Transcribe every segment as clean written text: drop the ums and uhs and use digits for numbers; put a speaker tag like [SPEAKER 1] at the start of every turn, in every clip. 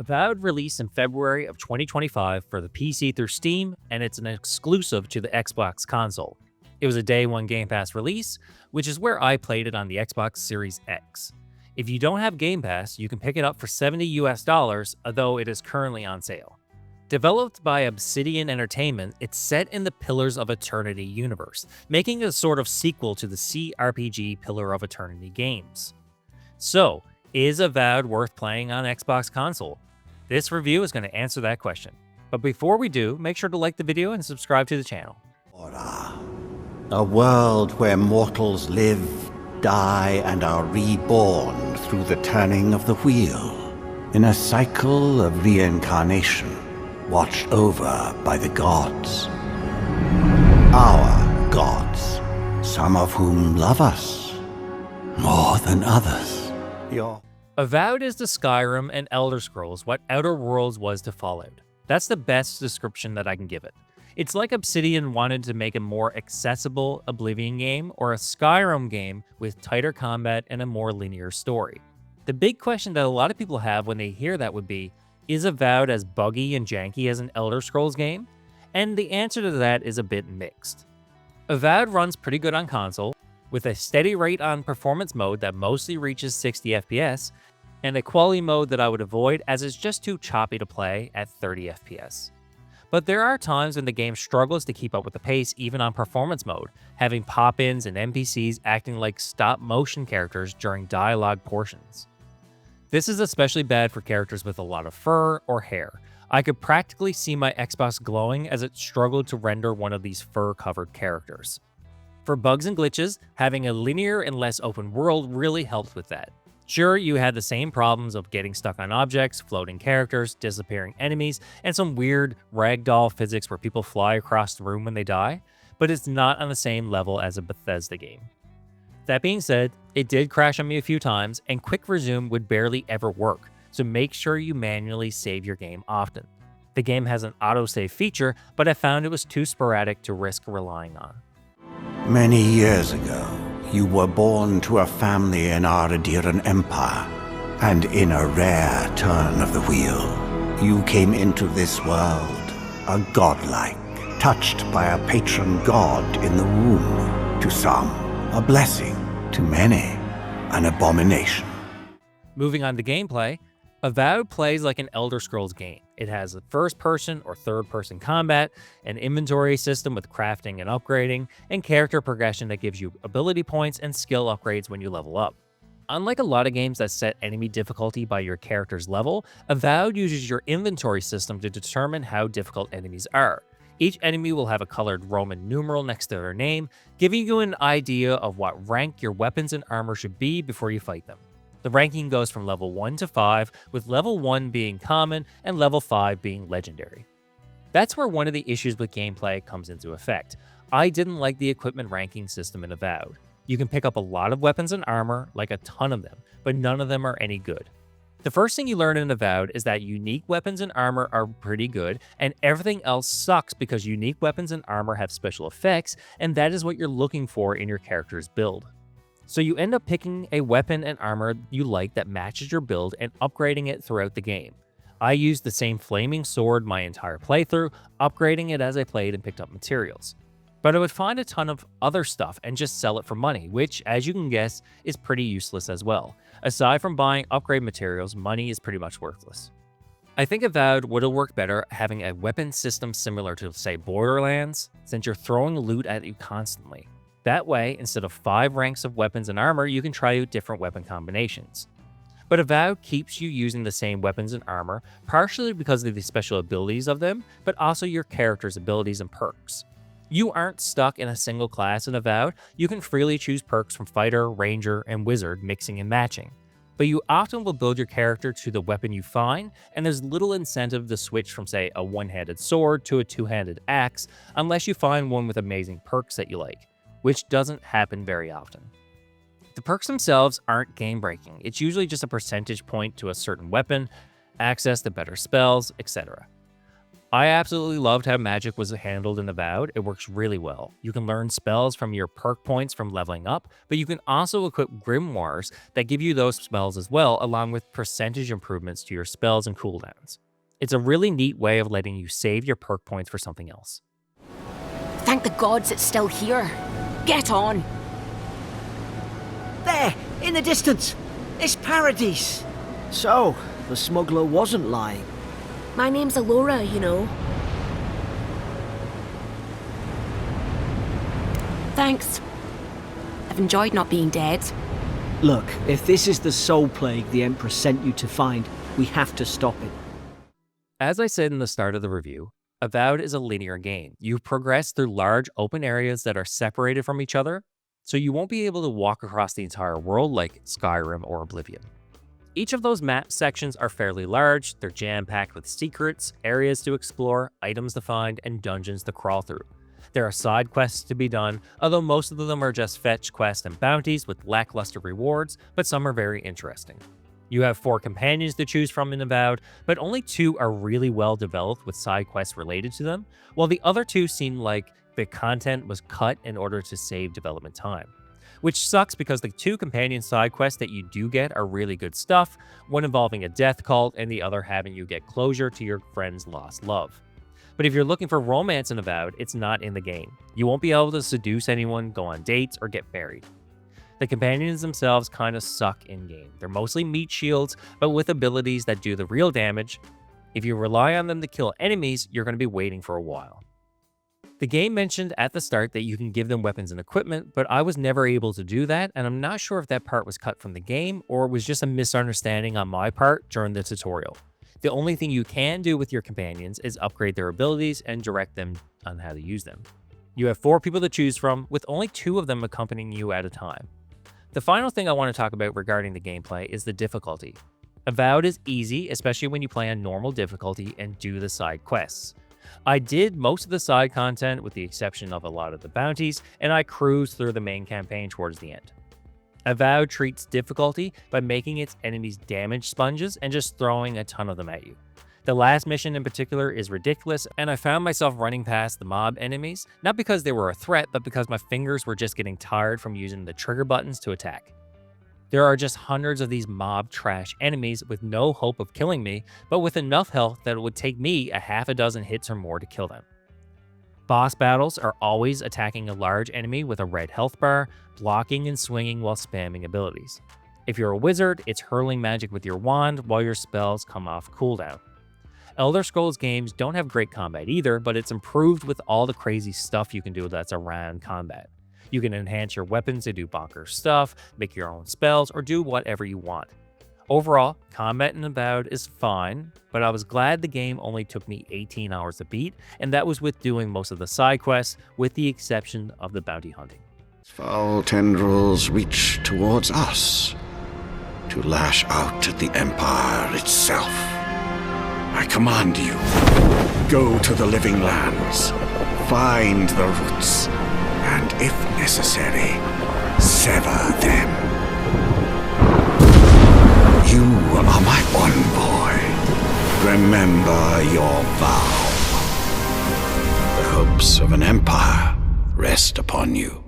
[SPEAKER 1] Avowed released in February of 2025 for the PC through Steam, and it's an exclusive to the Xbox console. It was a day one Game Pass release, which is where I played it on the Xbox Series X. If you don't have Game Pass, you can pick it up for $70, although it is currently on sale. Developed by Obsidian Entertainment, it's set in the Pillars of Eternity universe, making it a sort of sequel to the CRPG Pillar of Eternity games. So, is Avowed worth playing on Xbox console? This review is going to answer that question. But before we do, make sure to like the video and subscribe to the channel.
[SPEAKER 2] A world where mortals live, die, and are reborn through the turning of the wheel, in a cycle of reincarnation, watched over by the gods. Our gods, some of whom love us more than others.
[SPEAKER 1] Avowed is to Skyrim and Elder Scrolls what Outer Worlds was to Fallout. That's the best description that I can give it. It's like Obsidian wanted to make a more accessible Oblivion game or a Skyrim game with tighter combat and a more linear story. The big question that a lot of people have when they hear that would be, is Avowed as buggy and janky as an Elder Scrolls game? And the answer to that is a bit mixed. Avowed runs pretty good on console, with a steady rate on performance mode that mostly reaches 60 FPS, and a quality mode that I would avoid as it's just too choppy to play at 30 FPS. But there are times when the game struggles to keep up with the pace even on performance mode, having pop-ins and NPCs acting like stop-motion characters during dialogue portions. This is especially bad for characters with a lot of fur or hair. I could practically see my Xbox glowing as it struggled to render one of these fur-covered characters. For bugs and glitches, having a linear and less open world really helped with that. Sure, you had the same problems of getting stuck on objects, floating characters, disappearing enemies, and some weird ragdoll physics where people fly across the room when they die, but it's not on the same level as a Bethesda game. That being said, it did crash on me a few times, and quick resume would barely ever work, so make sure you manually save your game often. The game has an autosave feature, but I found it was too sporadic to risk relying on.
[SPEAKER 2] Many years ago, you were born to a family in our Adiran Empire, and in a rare turn of the wheel, you came into this world, a godlike, touched by a patron god in the womb. To some, a blessing, to many, an abomination.
[SPEAKER 1] Moving on to gameplay, Avowed plays like an Elder Scrolls game. It has a first-person or third-person combat, an inventory system with crafting and upgrading, and character progression that gives you ability points and skill upgrades when you level up. Unlike a lot of games that set enemy difficulty by your character's level, Avowed uses your inventory system to determine how difficult enemies are. Each enemy will have a colored Roman numeral next to their name, giving you an idea of what rank your weapons and armor should be before you fight them. The ranking goes from level 1 to 5, with level 1 being common and level 5 being legendary. That's where one of the issues with gameplay comes into effect. I didn't like the equipment ranking system in Avowed. You can pick up a lot of weapons and armor, like a ton of them, but none of them are any good. The first thing you learn in Avowed is that unique weapons and armor are pretty good, and everything else sucks because unique weapons and armor have special effects, and that is what you're looking for in your character's build. So you end up picking a weapon and armor you like that matches your build and upgrading it throughout the game. I used the same flaming sword my entire playthrough, upgrading it as I played and picked up materials. But I would find a ton of other stuff and just sell it for money, which, as you can guess, is pretty useless as well. Aside from buying upgrade materials, money is pretty much worthless. I think Avowed would have worked better having a weapon system similar to, say, Borderlands, since you're throwing loot at you constantly. That way, instead of 5 ranks of weapons and armor, you can try out different weapon combinations. But Avowed keeps you using the same weapons and armor, partially because of the special abilities of them, but also your character's abilities and perks. You aren't stuck in a single class in Avowed, you can freely choose perks from Fighter, Ranger, and Wizard, mixing and matching. But you often will build your character to the weapon you find, and there's little incentive to switch from, say, a one-handed sword to a two-handed axe, unless you find one with amazing perks that you like, which doesn't happen very often. The perks themselves aren't game-breaking. It's usually just a percentage point to a certain weapon, access to better spells, etc. I absolutely loved how magic was handled in Avowed. It works really well. You can learn spells from your perk points from leveling up, but you can also equip grimoires that give you those spells as well, along with percentage improvements to your spells and cooldowns. It's a really neat way of letting you save your perk points for something else.
[SPEAKER 3] Thank the gods it's still here. Get on.
[SPEAKER 4] There, in the distance. It's Paradise. So, the smuggler wasn't lying.
[SPEAKER 3] My name's Alora, you know. Thanks. I've enjoyed not being dead.
[SPEAKER 4] Look, if this is the soul plague the Emperor sent you to find, we have to stop it.
[SPEAKER 1] As I said in the start of the review, Avowed is a linear game. You progress through large open areas that are separated from each other, so you won't be able to walk across the entire world like Skyrim or Oblivion. Each of those map sections are fairly large, they're jam-packed with secrets, areas to explore, items to find, and dungeons to crawl through. There are side quests to be done, although most of them are just fetch quests and bounties with lackluster rewards, but some are very interesting. You have 4 companions to choose from in Avowed, but only 2 are really well developed with side quests related to them, while the other 2 seem like the content was cut in order to save development time. Which sucks because the 2 companion side quests that you do get are really good stuff, one involving a death cult and the other having you get closure to your friend's lost love. But if you're looking for romance in Avowed, it's not in the game. You won't be able to seduce anyone, go on dates, or get married. The companions themselves kind of suck in-game. They're mostly meat shields, but with abilities that do the real damage. If you rely on them to kill enemies, you're going to be waiting for a while. The game mentioned at the start that you can give them weapons and equipment, but I was never able to do that, and I'm not sure if that part was cut from the game or it was just a misunderstanding on my part during the tutorial. The only thing you can do with your companions is upgrade their abilities and direct them on how to use them. You have 4 people to choose from, with only 2 of them accompanying you at a time. The final thing I want to talk about regarding the gameplay is the difficulty. Avowed is easy, especially when you play on normal difficulty and do the side quests. I did most of the side content with the exception of a lot of the bounties, and I cruised through the main campaign towards the end. Avowed treats difficulty by making its enemies damage sponges and just throwing a ton of them at you. The last mission in particular is ridiculous, and I found myself running past the mob enemies, not because they were a threat, but because my fingers were just getting tired from using the trigger buttons to attack. There are just hundreds of these mob trash enemies with no hope of killing me, but with enough health that it would take me a half a dozen hits or more to kill them. Boss battles are always attacking a large enemy with a red health bar, blocking and swinging while spamming abilities. If you're a wizard, it's hurling magic with your wand while your spells come off cooldown. Elder Scrolls games don't have great combat either, but it's improved with all the crazy stuff you can do that's around combat. You can enhance your weapons to do bonkers stuff, make your own spells, or do whatever you want. Overall, combat in Avowed is fine, but I was glad the game only took me 18 hours to beat, and that was with doing most of the side quests, with the exception of the bounty hunting.
[SPEAKER 2] Foul tendrils reach towards us to lash out at the Empire itself. I command you, go to the living lands, find the roots, and if necessary, sever them. You are my envoy. Remember your vow. The hopes of an empire rest upon you.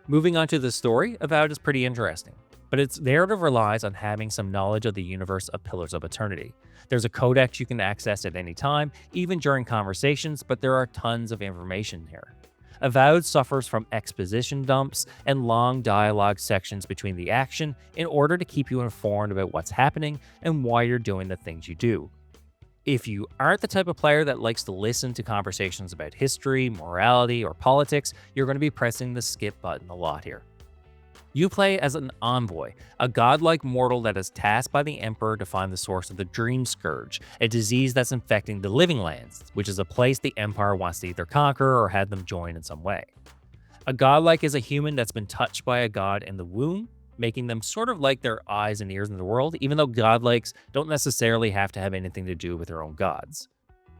[SPEAKER 1] Moving on to the story, Avowed is pretty interesting, but its narrative relies on having some knowledge of the universe of Pillars of Eternity. There's a codex you can access at any time, even during conversations, but there are tons of information here. Avowed suffers from exposition dumps and long dialogue sections between the action in order to keep you informed about what's happening and why you're doing the things you do. If you aren't the type of player that likes to listen to conversations about history, morality, or politics, you're going to be pressing the skip button a lot here. You play as an envoy, a godlike mortal that is tasked by the Emperor to find the source of the Dream Scourge, a disease that's infecting the Living Lands, which is a place the Empire wants to either conquer or have them join in some way. A godlike is a human that's been touched by a god in the womb, making them sort of like their eyes and ears in the world, even though godlikes don't necessarily have to have anything to do with their own gods.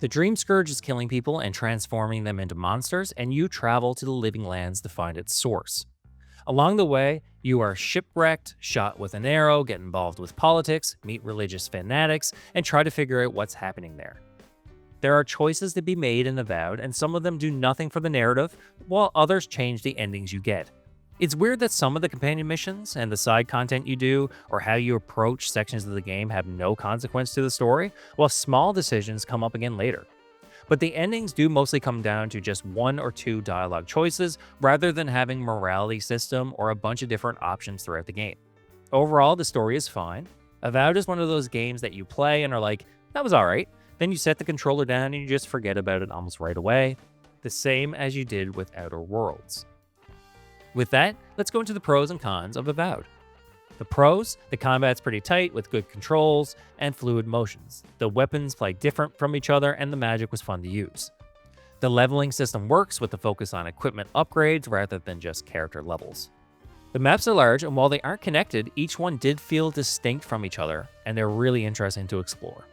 [SPEAKER 1] The Dream Scourge is killing people and transforming them into monsters, and you travel to the Living Lands to find its source. Along the way, you are shipwrecked, shot with an arrow, get involved with politics, meet religious fanatics, and try to figure out what's happening there. There are choices to be made in Avowed, and some of them do nothing for the narrative, while others change the endings you get. It's weird that some of the companion missions and the side content you do, or how you approach sections of the game, have no consequence to the story, while small decisions come up again later. But the endings do mostly come down to just 1 or 2 dialogue choices, rather than having morality system or a bunch of different options throughout the game. Overall, the story is fine. Avowed is one of those games that you play and are like, that was alright. Then you set the controller down and you just forget about it almost right away. The same as you did with Outer Worlds. With that, let's go into the pros and cons of Avowed. The pros: the combat's pretty tight with good controls and fluid motions. The weapons play different from each other and the magic was fun to use. The leveling system works with the focus on equipment upgrades rather than just character levels. The maps are large, and while they aren't connected, each one did feel distinct from each other, and they're really interesting to explore.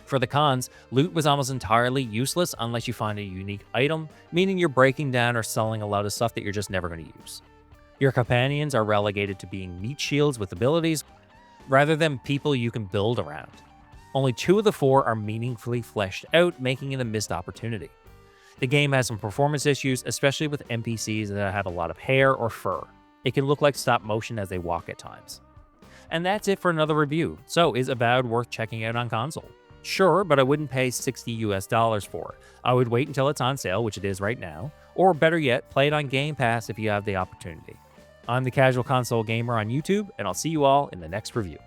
[SPEAKER 1] For the cons, loot was almost entirely useless unless you find a unique item, meaning you're breaking down or selling a lot of stuff that you're just never going to use. Your companions are relegated to being meat shields with abilities, rather than people you can build around. Only 2 of the 4 are meaningfully fleshed out, making it a missed opportunity. The game has some performance issues, especially with NPCs that have a lot of hair or fur. It can look like stop motion as they walk at times. And that's it for another review. So is Avowed worth checking out on console? Sure, but I wouldn't pay $60 for it. I would wait until it's on sale, which it is right now, or better yet, play it on GamePass if you have the opportunity. I'm the Casual Console Gamer on YouTube, and I'll see you all in the next review.